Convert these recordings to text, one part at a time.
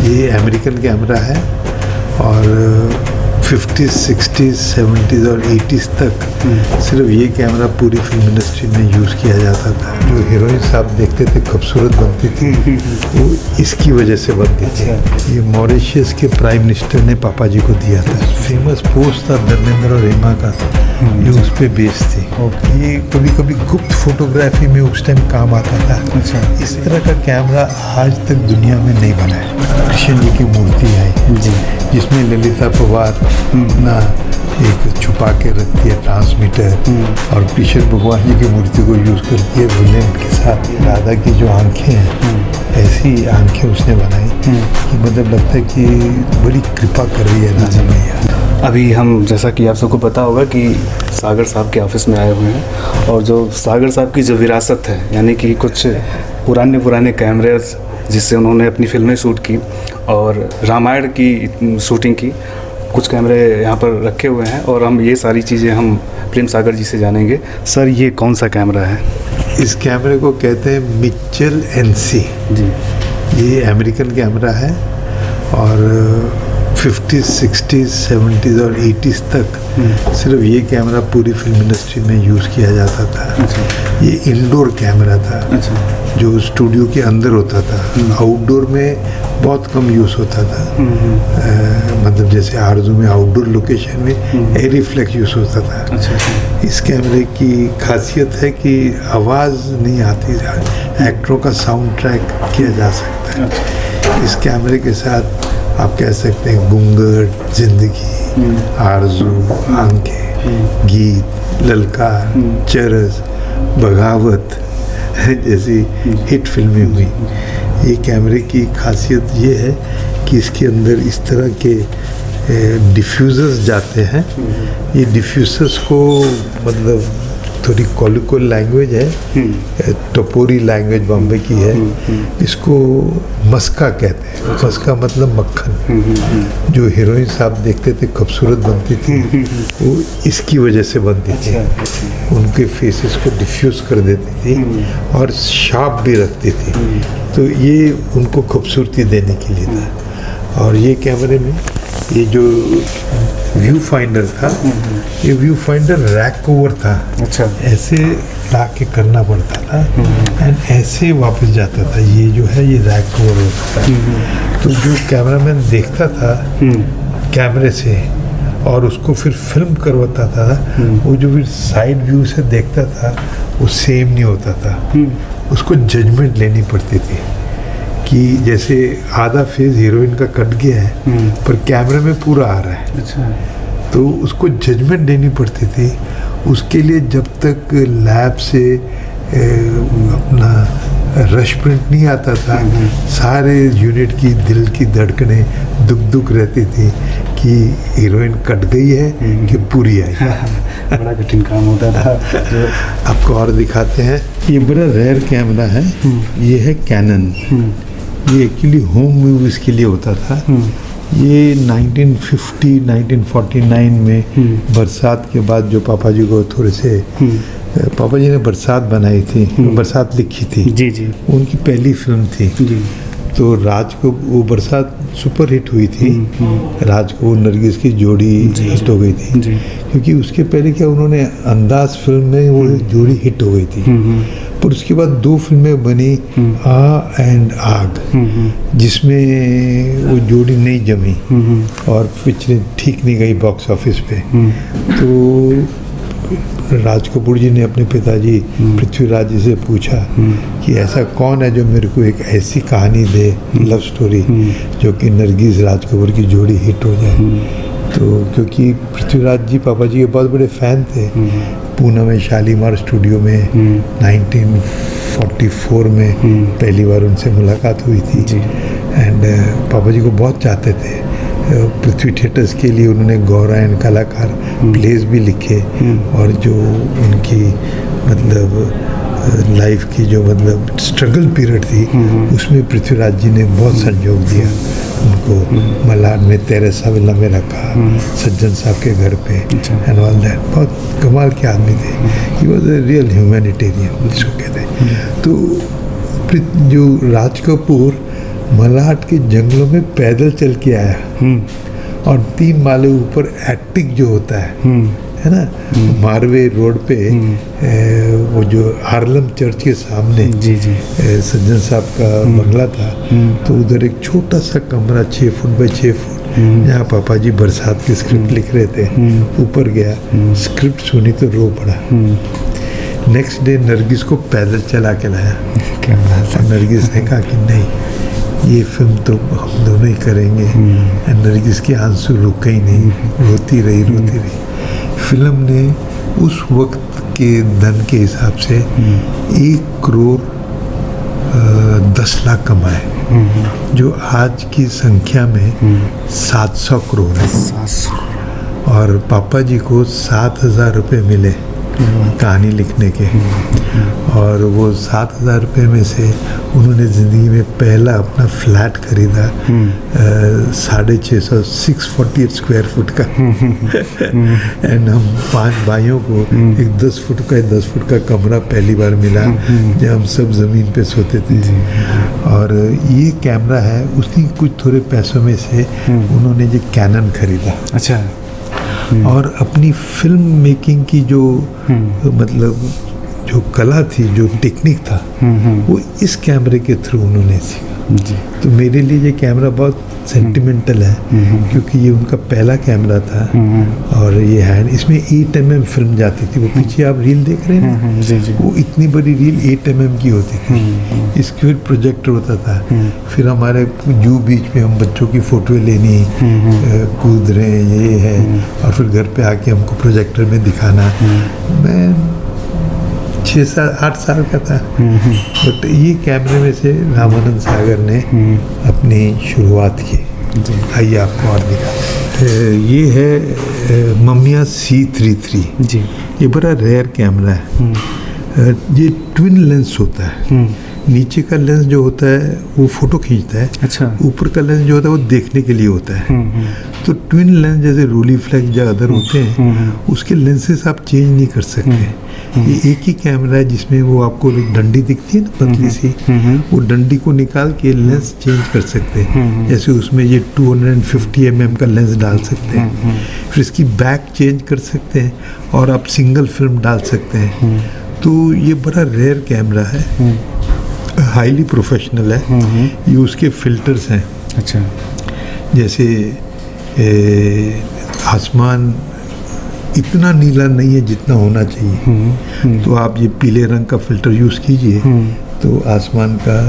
ये American camera है और 50s, 60s, 70s और 80s तक सिर्फ ये कैमरा पूरी फिल्म इंडस्ट्री में यूज़ किया जाता था। जो हीरोइन साहब देखते थे खूबसूरत बनती थी, वो इसकी वजह से बनती थी। ये मॉरिशस के प्राइम मिनिस्टर ने पापा जी को दिया था। फेमस पोस्ट था धर्मेंद्र और हेमा का, ये उस पर बेस्ड थी। ये कभी कभी गुप्त फोटोग्राफी में उस टाइम काम आता था। इस तरह का कैमरा आज तक दुनिया में नहीं बना है। कृष्ण जी की मूर्ति आई जिसमें ललिता पवार ना एक छुपा के रखती है ट्रांसमीटर और कृष्ण भगवान जी की मूर्ति को यूज़ करती है विलेन के साथ। राधा की जो आंखें हैं ऐसी आंखें उसने बनाई कि मतलब लगता है कि बड़ी कृपा कर रही है राधा मैया। अभी हम, जैसा कि आप सबको पता होगा कि सागर साहब के ऑफिस में आए हुए हैं और जो सागर साहब की जो विरासत है, यानी कि कुछ पुराने कैमरेज जिससे उन्होंने अपनी फिल्में शूट की और रामायण की शूटिंग की, कुछ कैमरे यहाँ पर रखे हुए हैं और हम ये सारी चीज़ें हम प्रेम सागर जी से जानेंगे। सर, ये कौन सा कैमरा है? इस कैमरे को कहते हैं मिचेल NC जी। ये अमेरिकन कैमरा है और 50s, 60s, 70s और 80s तक सिर्फ ये कैमरा पूरी फिल्म इंडस्ट्री में यूज़ किया जाता था। ये इंडोर कैमरा था जो स्टूडियो के अंदर होता था। आउटडोर में बहुत कम यूज़ होता था। मतलब जैसे आरजू में आउटडोर लोकेशन में एयर रिफ्लेक्स यूज़ होता था। इस कैमरे की खासियत है कि आवाज़ नहीं आती, एक्टरों का साउंड ट्रैक किया जा सकता है। इस कैमरे के साथ आप कह सकते हैं घूंघट, जिंदगी, आरजू, आंखें, गीत, ललकार, चरस, बगावत जैसी हिट फिल्में हुई। ये कैमरे की खासियत ये है कि इसके अंदर इस तरह के डिफ्यूज़र्स जाते हैं। ये डिफ्यूज़र्स को मतलब थोड़ी कॉलिकल लैंग्वेज है, टपोरी लैंग्वेज बॉम्बे की है, इसको मस्का कहते हैं। मस्का मतलब मक्खन। जो हीरोइन साहब देखते थे खूबसूरत बनती थी, वो इसकी वजह से बनती थी। उनके फेसेस को डिफ्यूज़ कर देती थी और शार्प भी रखती थी, तो ये उनको खूबसूरती देने के लिए था। और ये कैमरे में ये जो व्यू फाइंडर था, ये व्यू फाइंडर रैक ओवर था। ऐसे ला के करना पड़ता था एंड ऐसे वापस जाता था। ये जो है ये रैक ओवर होता था। तो जो कैमरामैन देखता था कैमरे से और उसको फिर फिल्म करवाता था, वो जो फिर साइड व्यू से देखता था वो सेम नहीं होता था। उसको जजमेंट लेनी पड़ती थी कि जैसे आधा फेज हीरोइन का कट गया है पर कैमरे में पूरा आ रहा है। तो उसको जजमेंट देनी पड़ती थी। उसके लिए जब तक लैब से अपना रश प्रिंट नहीं आता था, सारे यूनिट की दिल की धड़कनें दुख रहती थी कि हीरोइन कट गई है कि पूरी आई। बड़ा कठिन काम होता था। आपको और दिखाते हैं। ये बड़ा रेयर कैमरा है। ये है कैनन। ये एक्चुअली होम मूवीज़ के लिए होता था। ये 1950, 1949 में बरसात के बाद जो पापा जी को थोड़े से पापा जी ने बरसात बनाई थी, बरसात लिखी थी जी। उनकी पहली फिल्म थी जी। तो राज को वो बरसात सुपर हिट हुई थी। राज को नरगिस की जोड़ी हिट हो गई थी क्योंकि उसके पहले क्या उन्होंने अंदाज फिल्म में वो जोड़ी हिट हो गई थी। पर उसके बाद 2 फिल्में बनी, आ एंड आग, जिसमें वो जोड़ी नहीं जमी और पिक्चरें ठीक नहीं गई बॉक्स ऑफिस पे। तो राज कपूर जी ने अपने पिताजी पृथ्वीराज जी से पूछा कि ऐसा कौन है जो मेरे को एक ऐसी कहानी दे, लव स्टोरी, जो कि नरगिस राज कपूर की जोड़ी हिट हो जाए। तो क्योंकि पृथ्वीराज जी पापा जी के बहुत बड़े फ़ैन थे। पूना में शालीमार स्टूडियो में 1944 में पहली बार उनसे मुलाकात हुई थी एंड पापा जी को बहुत चाहते थे। पृथ्वी थिएटर्स के लिए उन्होंने गौरायन कलाकार प्लेस भी लिखे और जो उनकी मतलब लाइफ की जो मतलब स्ट्रगल पीरियड थी उसमें पृथ्वीराज जी ने बहुत सहयोग दिया उनको। मलाड में तेरेसा विला में रखा, सज्जन साहब के घर पे एंड ऑल दैट। बहुत कमाल के आदमी थे। He was a real humanitarian जिसको कहते हैं। तो जो राज कपूर मलाड के जंगलों में पैदल चल के आया और 3 माले ऊपर एटिक जो होता है ना, मारवे रोड पे वो जो हार्लम चर्च के सामने जी जी सज्जन साहब का बंगला था, तो उधर एक छोटा सा कमरा 6 फुट बाय 6 फुट, जहाँ पापा जी बरसात की स्क्रिप्ट लिख रहे थे, ऊपर गया, स्क्रिप्ट सुनी तो रो पड़ा। नेक्स्ट डे नरगिस को पैदल चला के लाया। क्या बात है। नरगिस ने कहा कि नहीं, ये फिल्म तो हम दोनों ही करेंगे। नरगिस के आंसू रुके ही नहीं, रोती रही। फिल्म ने उस वक्त के धन के हिसाब से 1 करोड़ 10 लाख कमाए, जो आज की संख्या में 700 करोड़ है। 700। और पापा जी को 7,000 रुपये मिले कहानी लिखने के, और वो 7,000 रुपये में से उन्होंने ज़िंदगी में पहला अपना फ्लैट खरीदा 650 648 स्क्वायर फुट का। एंड हम 5 भाइयों को एक 10 फुट का कमरा पहली बार मिला, जब हम सब ज़मीन पे सोते थे। और ये कैमरा है, उसी कुछ थोड़े पैसों में से उन्होंने जो कैनन खरीदा। अच्छा। और अपनी फिल्म मेकिंग की जो मतलब जो कला थी, जो टेक्निक था, वो इस कैमरे के थ्रू उन्होंने सीखा। जी। तो मेरे लिए ये कैमरा बहुत सेंटिमेंटल है, क्योंकि ये उनका पहला कैमरा था। और ये हैंड, इसमें 8 mm फिल्म जाती थी। वो पीछे आप रील देख रहे हैं ना, जी जी। वो इतनी बड़ी रील 8 mm की होती थी। इसके फिर प्रोजेक्टर होता था। फिर हमारे जू बीच में हम बच्चों की फोटो लेनी, कूद रहे हैं, ये है, और फिर घर पे आके हमको प्रोजेक्टर में दिखाना। मैं 6-8 साल का था। बट ये कैमरे में से रामानंद सागर ने अपनी शुरुआत की। आइए आपको और दिखा। ये है ममिया C33 जी। ये बड़ा रेयर कैमरा है। ये ट्विन लेंस होता है। नीचे का लेंस जो होता है वो फोटो खींचता है। अच्छा। ऊपर का लेंस जो होता है वो देखने के लिए होता है। तो ट्विन लेंस जैसे रोलीफ्लेक्स या अदर होते हैं, उसके लेंसेस आप चेंज नहीं कर सकते। ये एक ही कैमरा है जिसमें वो आपको एक डंडी दिखती है ना, पतली सी, वो डंडी को निकाल के लेंस चेंज कर सकते हैं। जैसे उसमें ये 250 mm का लेंस डाल सकते हैं, फिर इसकी बैक चेंज कर सकते हैं, और आप सिंगल फिल्म डाल सकते हैं। तो ये बड़ा रेयर कैमरा है, हाईली प्रोफेशनल है। ये उसके फिल्टर्स हैं। अच्छा। जैसे आसमान इतना नीला नहीं है जितना होना चाहिए, तो आप ये पीले रंग का फिल्टर यूज़ कीजिए, तो आसमान का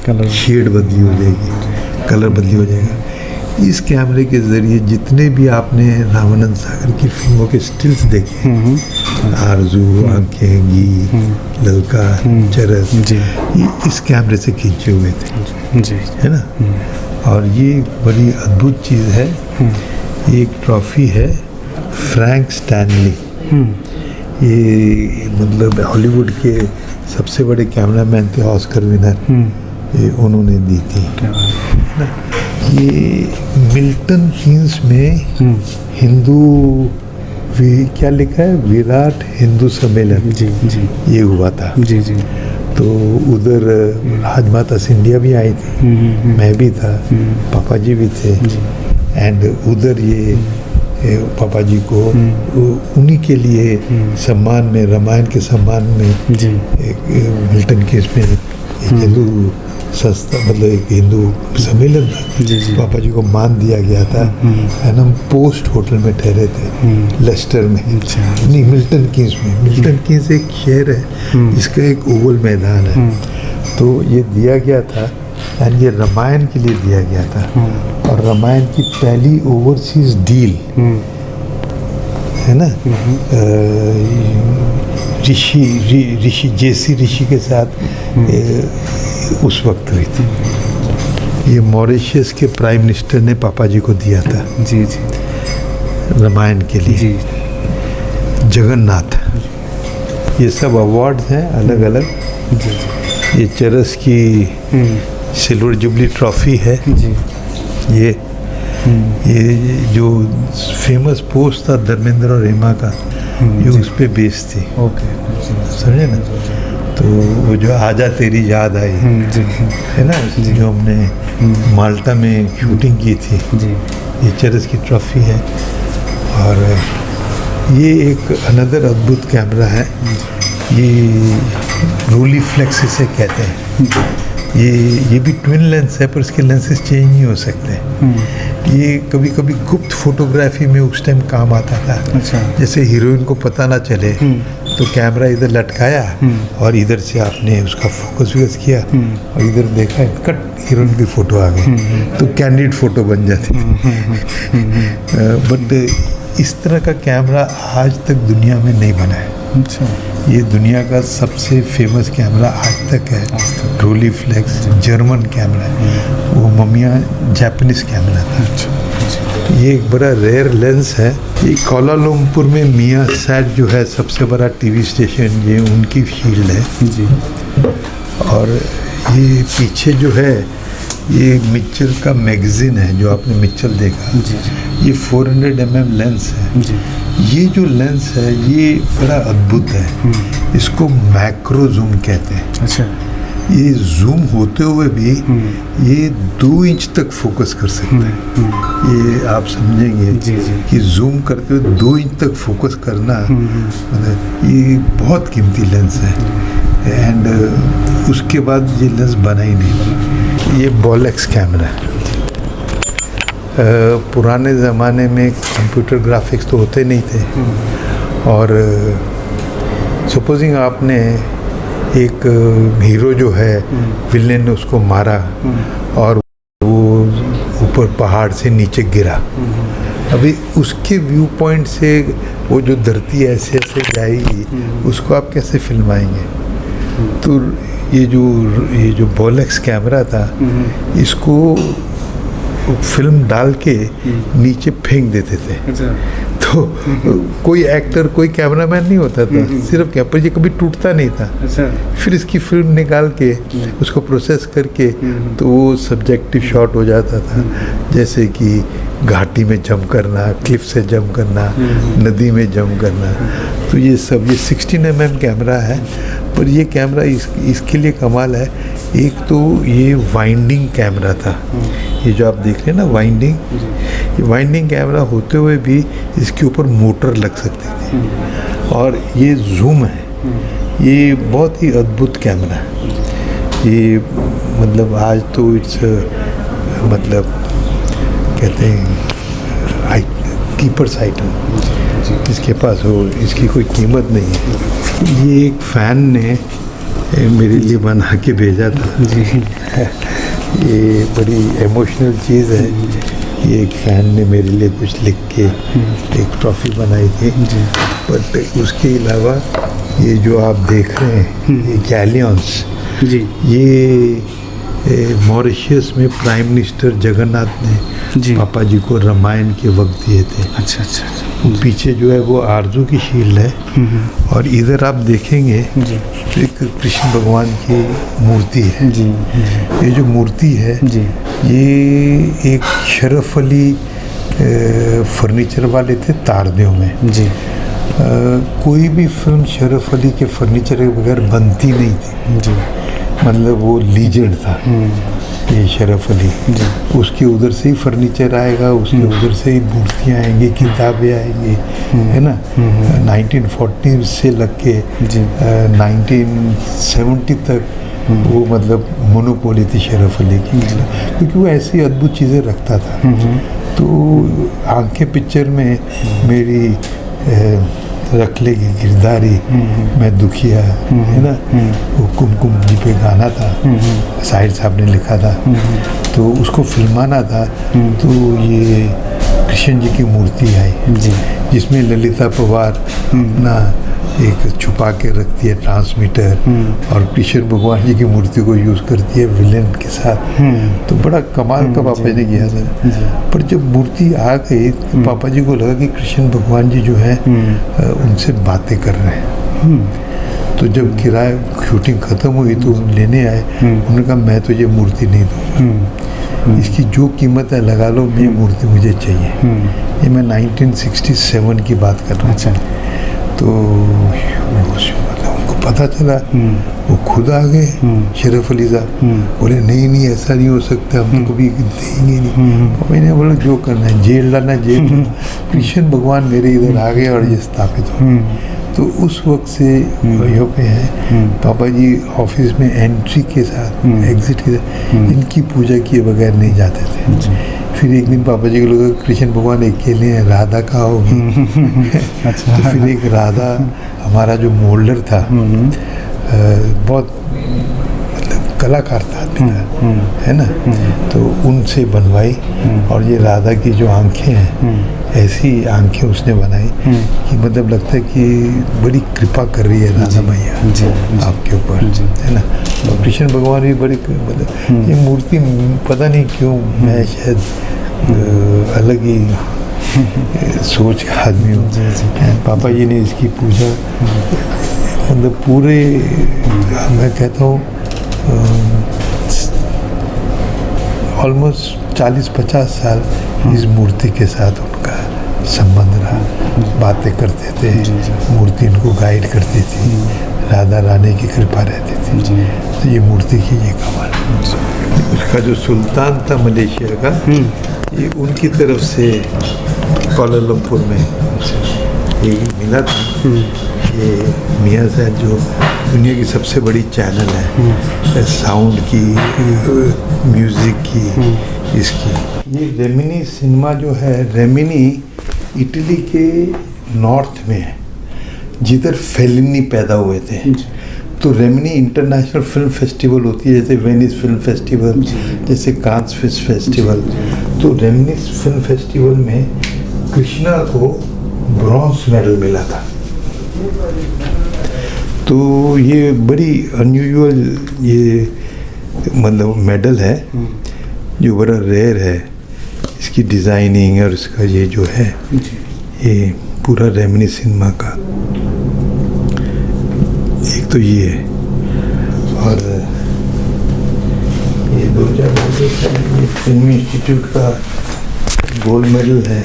कलर शेड बदली हो जाएगी, कलर बदली हो जाएगा। इस कैमरे के ज़रिए जितने भी आपने रामानंद सागर की फिल्मों के स्टिल्स देखे, आरज़ू, आंखें, गी, ललका, चरस, ये इस कैमरे से खींचे हुए थे। जी। है ना। और ये बड़ी अद्भुत चीज़ है। ये एक ट्रॉफी है फ्रैंक स्टैनली। ये मतलब हॉलीवुड के सबसे बड़े कैमरामैन थे, ऑस्कर विनर, ये उन्होंने दी थी। ना, ये मिल्टन कीन्स में हिंदू क्या लिखा है, विराट हिंदू सम्मेलन, जी जी, ये हुआ था। जी जी। तो उधर राजमाता सिंधिया भी आई थी, मैं भी था, पापा जी भी थे। एंड उधर ये पापा जी को उन्हीं के लिए सम्मान में, रामायण के सम्मान में जी, एक मिल्टन केस में एक हिंदू संस्था, मतलब एक हिंदू सम्मेलन था। जी जी। पापा जी को मान दिया गया था। एंड हम पोस्ट होटल में ठहरे थे लेस्टर में। नहीं, मिल्टन कीन्स में। मिल्टन कीन्स एक शहर है, इसका एक ओवल मैदान है। तो ये दिया गया था, एंड ये रामायण के लिए दिया गया था। और रामायण की पहली ओवरसीज डील है ना, ऋषि जेसी ऋषि के साथ उस वक्त हुई थी। ये मॉरिशस के प्राइम मिनिस्टर ने पापा जी को दिया था। जी जी। रामायण के लिए। जी। जगन्नाथ, ये सब अवार्ड्स हैं अलग अलग। जी जी। ये चरस की सिल्वर जुबली ट्रॉफी है। जी। ये जो फेमस पोस्ट था धर्मेंद्र और हेमा का, ये उस पे बेस्ड थी। ओके, समझे ना। तो वो जो आजा तेरी याद आई जी है ना, जो हमने माल्टा में शूटिंग की थी, जी ये चरस की ट्रॉफी है। और ये एक अनदर अद्भुत कैमरा है, ये रोलीफ्लेक्स इसे कहते हैं। ये भी ट्विन लेंस है, पर इसके लेंसेज चेंज नहीं हो सकते। ये कभी कभी गुप्त फोटोग्राफी में उस टाइम काम आता था। अच्छा। जैसे हीरोइन को पता ना चले तो कैमरा इधर लटकाया और इधर से आपने उसका फोकस किया और इधर देखा, कट हीरोइन की फ़ोटो आ गई, तो कैंडिड फ़ोटो बन जाती थी। बट इस तरह का कैमरा आज तक दुनिया में नहीं बना है। अच्छा। ये दुनिया का सबसे फेमस कैमरा आज तक है, रोलीफ्लेक्स जर्मन कैमरा है। वो ममिया जापानीज कैमरा था। ये एक बड़ा रेयर लेंस है। ये कोलालमपुर में मिया सैट जो है सबसे बड़ा टीवी स्टेशन, ये उनकी फील्ड है जी। और ये पीछे जो है ये मिचल का मैगजीन है, जो आपने मिचल देखा जी जी। ये 400 mm लेंस है जी। ये जो लेंस है ये बड़ा अद्भुत है। इसको मैक्रो जूम कहते हैं। अच्छा। ये जूम होते हुए भी ये 2 इंच तक फोकस कर सकता है। ये आप समझेंगे जी जी। कि जूम करते हुए 2 इंच तक फोकस करना, मतलब ये बहुत कीमती लेंस है। एंड उसके बाद ये लेंस बना ही नहीं। ये बॉलेक्स कैमरा है। पुराने ज़माने में कंप्यूटर ग्राफिक्स तो होते नहीं थे, और सपोजिंग आपने एक हीरो जो है विलेन ने उसको मारा और वो ऊपर पहाड़ से नीचे गिरा। अभी उसके व्यू पॉइंट से वो जो धरती ऐसे ऐसे जाएगी, उसको आप कैसे फिल्माएंगे? तो ये जो बॉलेक्स कैमरा था, इसको फिल्म डाल के नीचे फेंक देते थे। अच्छा। तो कोई एक्टर, कोई कैमरामैन नहीं होता था, सिर्फ कैमरा, ये कभी टूटता नहीं था। अच्छा। फिर इसकी फिल्म निकाल के उसको प्रोसेस करके तो वो सब्जेक्टिव शॉट हो जाता था। जैसे कि घाटी में जंप करना, क्लिफ से जंप करना, नदी में जंप करना। तो ये सब, ये 16 mm कैमरा है। पर ये कैमरा इसके लिए कमाल है, एक तो ये वाइंडिंग कैमरा था। ये जो आप देख रहे हैं ना वाइंडिंग, ये वाइंडिंग कैमरा होते हुए भी इसके ऊपर मोटर लग सकती थी। और ये जूम है, ये बहुत ही अद्भुत कैमरा है। ये मतलब आज तो इट्स मतलब कहते हैं कीपर्स आइटम, जिसके पास हो इसकी कोई कीमत नहीं है। ये एक फ़ैन ने मेरे लिए बना के भेजा था जी। ये बड़ी इमोशनल चीज़ है। ये एक फ़ैन ने मेरे लिए कुछ लिख के एक ट्रॉफ़ी बनाई थी। बट उसके अलावा ये जो आप देख रहे हैं ये गैलियंस जी, ये मॉरिशस में प्राइम मिनिस्टर जगन्नाथ ने जी पापा जी को रामायण के वक्त दिए थे। अच्छा अच्छा। पीछे जो है वो आरजू की शील्ड है, और इधर आप देखेंगे जी तो एक कृष्ण भगवान की मूर्ति है जी। ये जो मूर्ति है जी ये एक शरफ अली फर्नीचर वाले थे तारदेव में जी। कोई भी फिल्म शरफ अली के फर्नीचर के बगैर बनती नहीं थी जी। मतलब वो लीजेंड था ये शरफ अली जी। उसके उधर से ही फर्नीचर आएगा, उसके उधर से ही मूर्तियाँ आएंगी, किताबें आएंगी, है ना। 1940 से लग के 1970 तक वो मतलब मोनोपोली थी शरफ अली की, क्योंकि वो ऐसी अद्भुत चीज़ें रखता था। तो आंखें पिक्चर में मेरी रख लेगी गिरदारी, मैं दुखिया, है ना, वो कुमकुम जी पे गाना था, साहिर साहब ने लिखा था, तो उसको फिल्माना था। तो ये कृष्ण जी की मूर्ति आई जी, जिसमें ललिता पवार अपना एक छुपा के रखती है ट्रांसमीटर, और कृष्ण भगवान जी की मूर्ति को यूज़ करती है विलेन के साथ। तो बड़ा कमाल का पापा जी ने किया था। पर जब मूर्ति आ गई तो पापा जी को लगा कि कृष्ण भगवान जी जो है उनसे बातें कर रहे हैं। तो जब किराए शूटिंग ख़त्म हुई तो लेने आए, उन्होंने कहा मैं तो ये मूर्ति नहीं दूँगा, इसकी जो कीमत है लगा लो, ये मूर्ति मुझे चाहिए। ये मैं 1967 की बात कर रहा हूँ। तो मतलब उनको पता चला वो खुद आ गए शरीफ अली साहब, बोले नहीं नहीं ऐसा नहीं हो सकता, हम तो कभी देंगे नहीं। तो मैंने बोला जो करना है जेल लाना जेल लाना। कृष्ण भगवान मेरे इधर आ गए और ये स्थापित हो गए। तो उस वक्त से यहाँ पे है पापा जी ऑफिस में एंट्री के साथ एग्जिट के साथ इनकी पूजा किए बगैर नहीं जाते थे। फिर एक दिन पापा जी को लगा कृष्ण भगवान अकेले हैं, राधा कहाँ होगी। अच्छा। तो फिर एक राधा हमारा जो मोल्डर था बहुत मतलब कलाकार था आदमी था, है ना, तो उनसे बनवाई और ये राधा की जो आंखें हैं ऐसी आंखें उसने बनाई कि मतलब लगता है कि बड़ी कृपा कर रही है राधा मैया आपके ऊपर, है ना। और कृष्ण भगवान भी बड़ी मतलब ये मूर्ति पता नहीं क्यों मैं शायद अलग ही सोच का आदमी हूँ। पापा जी ने इसकी पूजा मतलब पूरे मैं कहता हूँ ऑलमोस्ट 40-50 साल इस मूर्ति के साथ उनका संबंध रहा। बातें करते थे, मूर्ति उनको गाइड करती थी, राधा रानी की कृपा रहती थी। तो ये मूर्ति की ये कमाल। उसका जो सुल्तान था मलेशिया का, ये उनकी तरफ से कोलालमपुर में ये मिला था। ये मियाँ साहब जो दुनिया की सबसे बड़ी चैनल है साउंड की, म्यूज़िक की, इसकी। ये रेमिनी सिनेमा जो है, रेमिनी इटली के नॉर्थ में है जिधर फेलिनी पैदा हुए थे। तो रेमिनी इंटरनेशनल फिल्म फेस्टिवल होती है, जैसे वेनिस फिल्म फेस्टिवल, जैसे कांस फिल्म फेस्टिवल। तो रेमिनी फिल्म फेस्टिवल में कृष्णा को ब्रॉन्ज मेडल मिला था। तो ये बड़ी अनयूजुअल ये मतलब मेडल है जो बड़ा रेयर है। इसकी डिज़ाइनिंग और इसका ये जो है ये पूरा रेमिनी सिनेमा का एक तो ये है। और ये 2022 ये फिल्म इंस्टीट्यूट का गोल्ड मेडल है।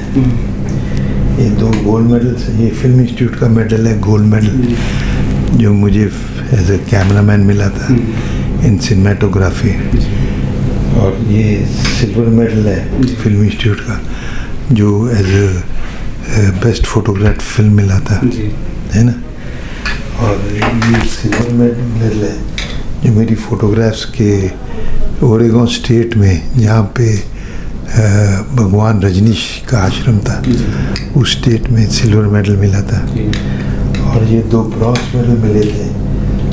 ये 2 गोल्ड मेडल्स हैं। ये फिल्म इंस्टीट्यूट का मेडल है गोल्ड मेडल जो मुझे एज ए कैमरामैन मिला था इन सिनेमाटोग्राफी। और ये सिल्वर मेडल है फिल्म इंस्टीट्यूट का जो as a best photograph film मिला था, है ना। और ये सिल्वर मेडल है जो मेरी फोटोग्राफ्स के ओरेगॉन स्टेट में जहाँ पे भगवान रजनीश का आश्रम था उस स्टेट में सिल्वर मेडल मिला था। और ये 2 ब्रॉन्ज मेडल मिले थे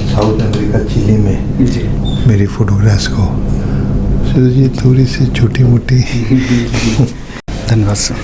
साउथ अमेरिका चिली में मेरी फोटोग्राफ्स को। तो ये थोड़ी सी छोटी मोटी धन्यवाद सर।